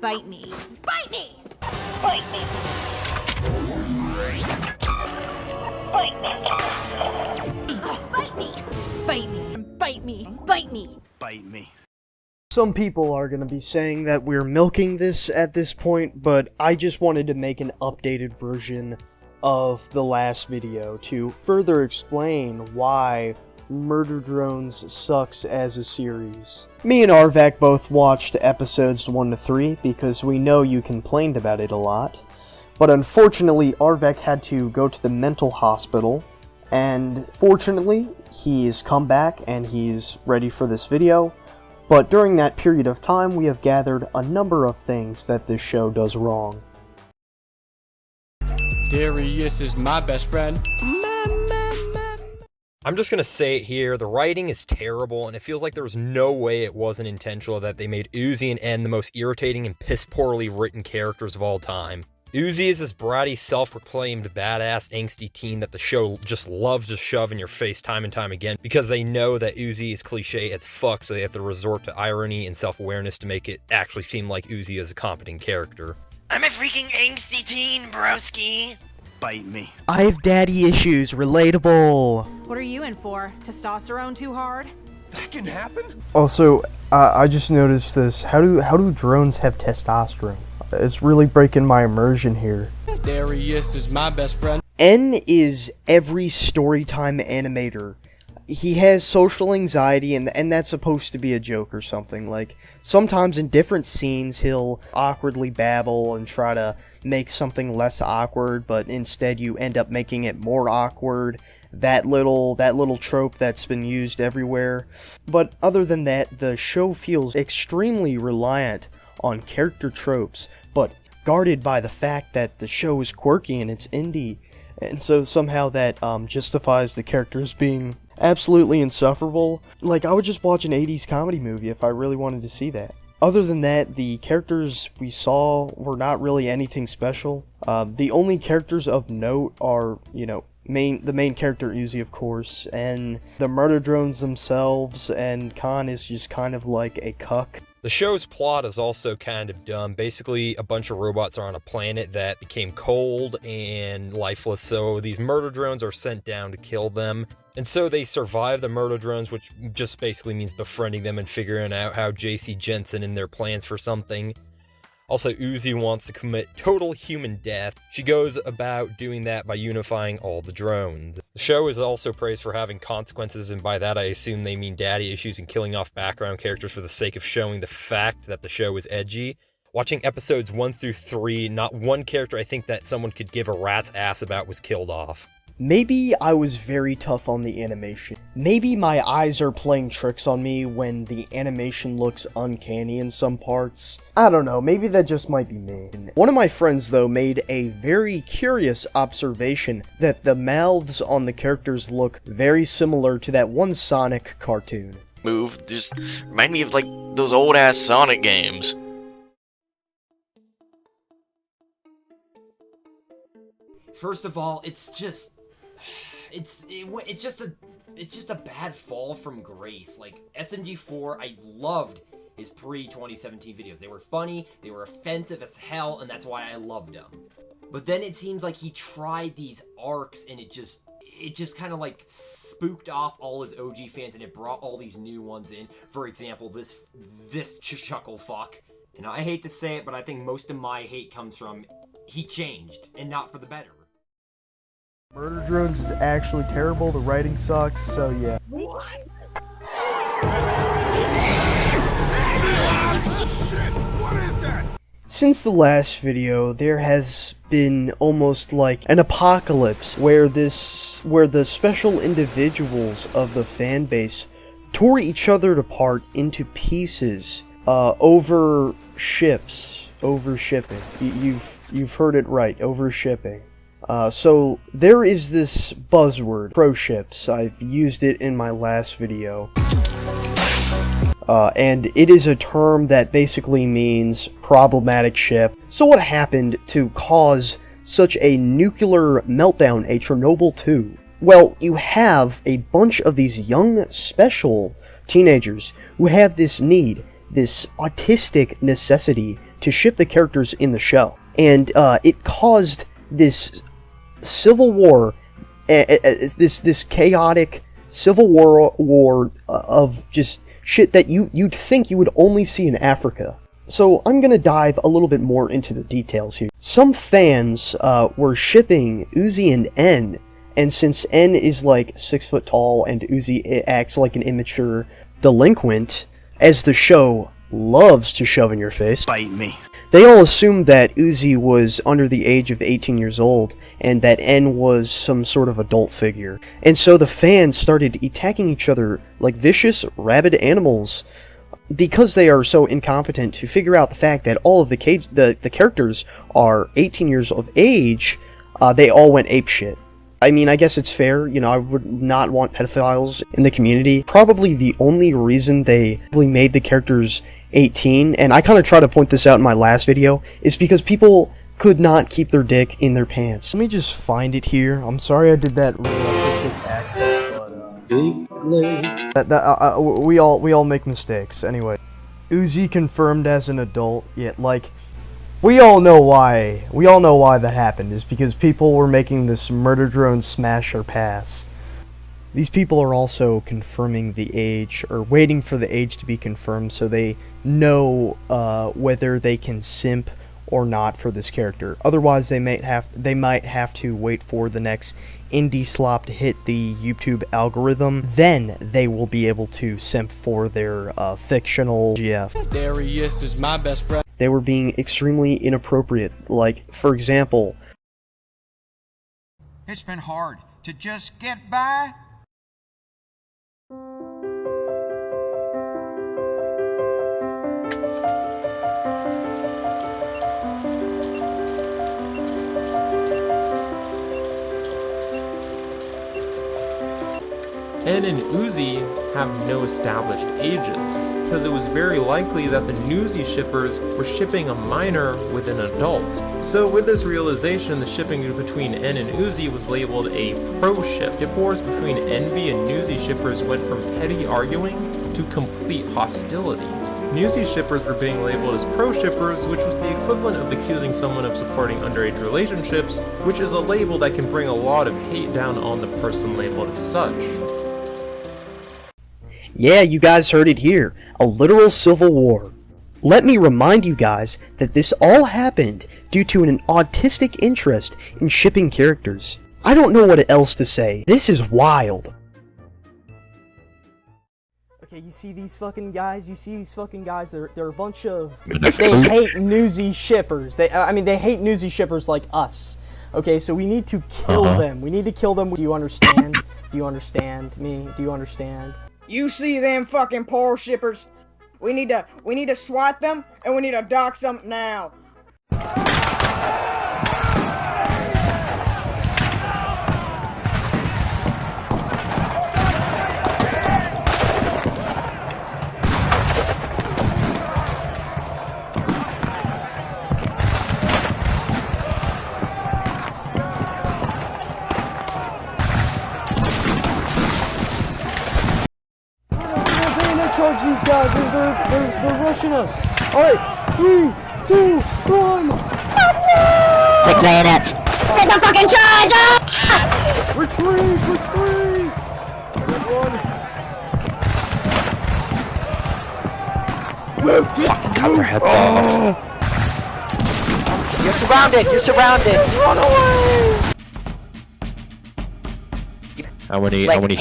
Bite me. Bite me! Bite me. Bite me. Bite me! Bite me! Bite me! Bite me! Bite me. Some people are going to be saying that we're milking this at this point, but I just wanted to make an updated version of the last video to further explain why Murder Drones sucks as a series. Me and Arvak both watched episodes 1 to 3 because we know you complained about it a lot, but unfortunately Arvak had to go to the mental hospital, and fortunately he's come back and he's ready for this video. But during that period of time, we have gathered a number of things that this show does wrong. Darius is my best friend. I'm just gonna say it here, the writing is terrible, and it feels like there was no way it wasn't intentional that they made Uzi and N the most irritating and piss-poorly written characters of all time. Uzi is this bratty, self-proclaimed, badass, angsty teen that the show just loves to shove in your face time and time again because they know that Uzi is cliche as fuck, so they have to resort to irony and self-awareness to make it actually seem like Uzi is a competent character. I'm a freaking angsty teen, broski. Bite me. I have daddy issues, relatable. What are you in for? Testosterone too hard? That can happen? Also, I just noticed this. How do drones have testosterone? It's really breaking my immersion here. Darius is my best friend. N is every storytime animator. He has social anxiety, and that's supposed to be a joke or something. Like, sometimes in different scenes, he'll awkwardly babble and try to make something less awkward, but instead you end up making it more awkward. That little trope that's been used everywhere. But other than that, the show feels extremely reliant on character tropes, but guarded by the fact that the show is quirky and it's indie, and so somehow that justifies the characters being absolutely insufferable. Like, I would just watch an 80s comedy movie if I really wanted to see that. Other than that, the characters we saw were not really anything special. The only characters of note are, you know, the main character Uzi, of course, and the murder drones themselves, and Khan is just kind of like a cuck. The show's plot is also kind of dumb. Basically, a bunch of robots are on a planet that became cold and lifeless, so these murder drones are sent down to kill them. And so they survive the murder drones, which just basically means befriending them and figuring out how JC Jensen and their plans for something. Also, Uzi wants to commit total human death. She goes about doing that by unifying all the drones. The show is also praised for having consequences, and by that I assume they mean daddy issues and killing off background characters for the sake of showing the fact that the show is edgy. Watching episodes 1 through 3, not one character I think that someone could give a rat's ass about was killed off. Maybe I was very tough on the animation. Maybe my eyes are playing tricks on me when the animation looks uncanny in some parts. I don't know, maybe that just might be me. One of my friends, though, made a very curious observation that the mouths on the characters look very similar to that one Sonic cartoon. Move just remind me of like those old ass Sonic games. First of all, it's just a bad fall from grace. Like, SMG4, I loved his pre-2017 videos. They were funny, they were offensive as hell, and that's why I loved them. But then it seems like he tried these arcs, and it just kind of like spooked off all his OG fans, and it brought all these new ones in. For example, this chuckle fuck. And I hate to say it, but I think most of my hate comes from he changed, and not for the better. Murder Drones is actually terrible, the writing sucks, so yeah. What? Shit, what is that? Since the last video, there has been almost like an apocalypse where the special individuals of the fan base tore each other apart into pieces over ships, over shipping. You've heard it right, over shipping. So there is this buzzword, Proships. I've used it in my last video. And it is a term that basically means problematic ship. So what happened to cause such a nuclear meltdown, a Chernobyl 2? Well, you have a bunch of these young, special teenagers who have this need, this autistic necessity to ship the characters in the show. And it caused this civil war, this chaotic civil war of just shit that you'd think you would only see in Africa. So I'm gonna dive a little bit more into the details here. Some fans were shipping Uzi and N, and since N is like 6 foot tall and Uzi acts like an immature delinquent, as the show loves to shove in your face, Bite me. they all assumed that Uzi was under the age of 18 years old, and that N was some sort of adult figure. And so the fans started attacking each other like vicious, rabid animals, because they are so incompetent to figure out the fact that all of the characters are 18 years of age. They all went apeshit. I mean, I guess it's fair, you know, I would not want pedophiles in the community. Probably the only reason they really made the characters 18, and I kind of try to point this out in my last video, is because people could not keep their dick in their pants. Let me just find it here. I'm sorry I did that really artistic accent, but we all make mistakes. Anyway, Uzi confirmed as an adult, yet like, we all know why that happened, is because people were making this murder drone smash or pass. These people are also confirming the age, or waiting for the age to be confirmed, so they know whether they can simp or not for this character. Otherwise, they might have to wait for the next indie slop to hit the YouTube algorithm. Then they will be able to simp for their fictional GF. There he is my best friend. They were being extremely inappropriate. Like, for example, It's been hard to just get by. N and Uzi have no established ages, because it was very likely that the Newsy shippers were shipping a minor with an adult. So with this realization, the shipping between N and Uzi was labeled a Proship. Ship wars between Envy and Newsy shippers went from petty arguing to complete hostility. Newsy shippers were being labeled as pro-shippers, which was the equivalent of accusing someone of supporting underage relationships, which is a label that can bring a lot of hate down on the person labeled as such. yeah, you guys heard it here. A literal civil war. Let me remind you guys that this all happened due to an autistic interest in shipping characters. I don't know what else to say. This is wild. Okay, you see these fucking guys? They're a bunch of... They hate newsy shippers. They hate newsy shippers like us. Okay, so we need to kill them. We need to kill them. Do you understand? Do you understand me? Do you understand? You see them fucking poor shippers? We need to swat them, and we need to dox them now. Charge these guys, they're rushing us. Alright, 3, 2, 1. Take bayonets. Take the fucking charge! Ah! Retreat! Fucking cut their heads off. You're surrounded! Run away! How many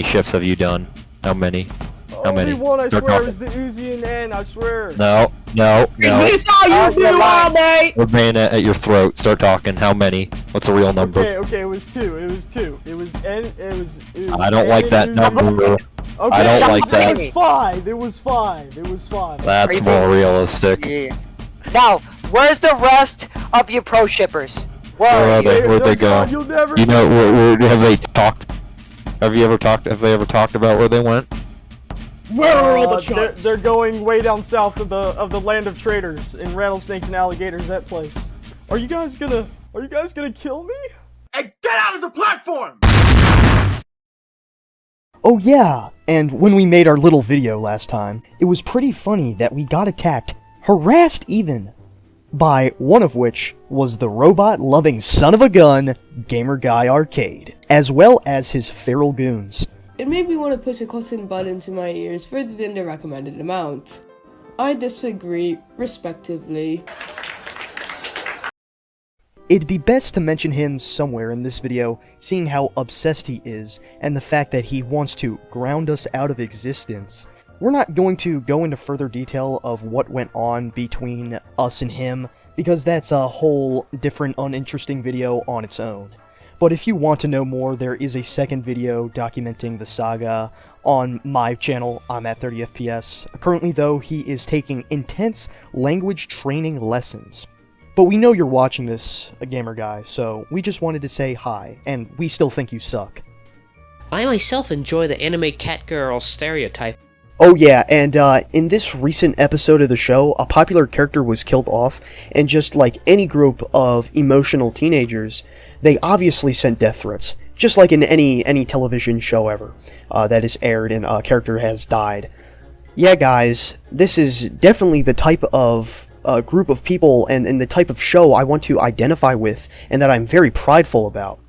ships have you done? How many? How many? Only one, I Start swear, talking. is the Uzi and N, I swear. No. We saw you do all day! We're bayonet at your throat. Start talking. How many? What's the real number? Okay, it was 2. It was N, it was I don't like that number. Okay, I don't like that. It was 5. That's more realistic. Yeah. Now, where's the rest of your pro shippers? Where are they? Where'd they go? You'll never You know, where have they talked? Have they ever talked about where they went? Where are all the chumps? They're going way down south of the land of traders in rattlesnakes and alligators. That place. Are you guys gonna kill me? Hey, get out of the platform! Oh yeah, and when we made our little video last time, it was pretty funny that we got attacked harassed even, by one of which was the robot-loving son of a gun, Gamer Guy Arcade, as well as his feral goons. It made me want to push a cotton bud into my ears further than the recommended amount. I disagree, respectively. It'd be best to mention him somewhere in this video, seeing how obsessed he is, and the fact that he wants to ground us out of existence. We're not going to go into further detail of what went on between us and him, because that's a whole different uninteresting video on its own. But if you want to know more, there is a second video documenting the saga on my channel. I'm at 30fps. Currently though, he is taking intense language training lessons. But we know you're watching this, Gamer Guy, so we just wanted to say hi, and we still think you suck. I myself enjoy the anime catgirl stereotype. Oh yeah, and in this recent episode of the show, a popular character was killed off, and just like any group of emotional teenagers, they obviously sent death threats, just like in any television show ever that is aired and a character has died. Yeah guys, this is definitely the type of group of people and the type of show I want to identify with, and that I'm very prideful about.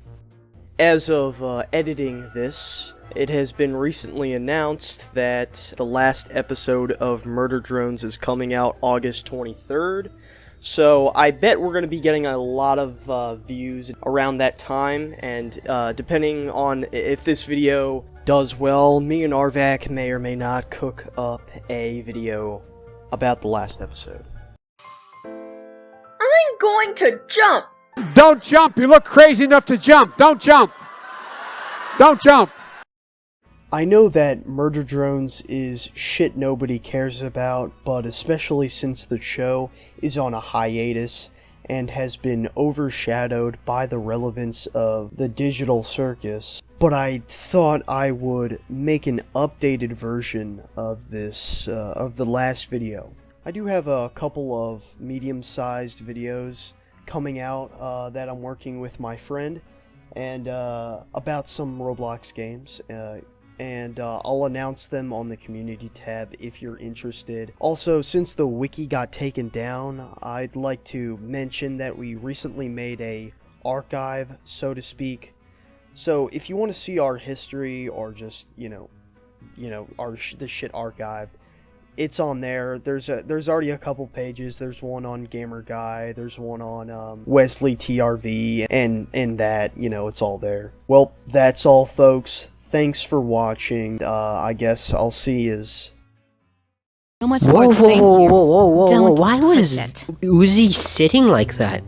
As of editing this, it has been recently announced that the last episode of Murder Drones is coming out August 23rd, so I bet we're going to be getting a lot of views around that time, and depending on if this video does well, me and Arvac may or may not cook up a video about the last episode. I'm going to jump! Don't jump! You look crazy enough to jump! Don't jump! Don't jump! I know that Murder Drones is shit nobody cares about, but especially since the show is on a hiatus and has been overshadowed by the relevance of the digital circus, but I thought I would make an updated version of this, of the last video. I do have a couple of medium-sized videos coming out that I'm working with my friend, and about some Roblox games, and I'll announce them on the community tab if you're interested. Also, since the wiki got taken down, I'd like to mention that we recently made a archive, so to speak. So if you want to see our history, or just, the shit archived, it's on there. There's already a couple pages. There's one on Gamer Guy, there's one on Wesley TRV, and that, it's all there. Well, that's all, folks. Thanks for watching. I guess I'll see yous. So much whoa, whoa, whoa, whoa, whoa, whoa, whoa, why was Uzi sitting like that?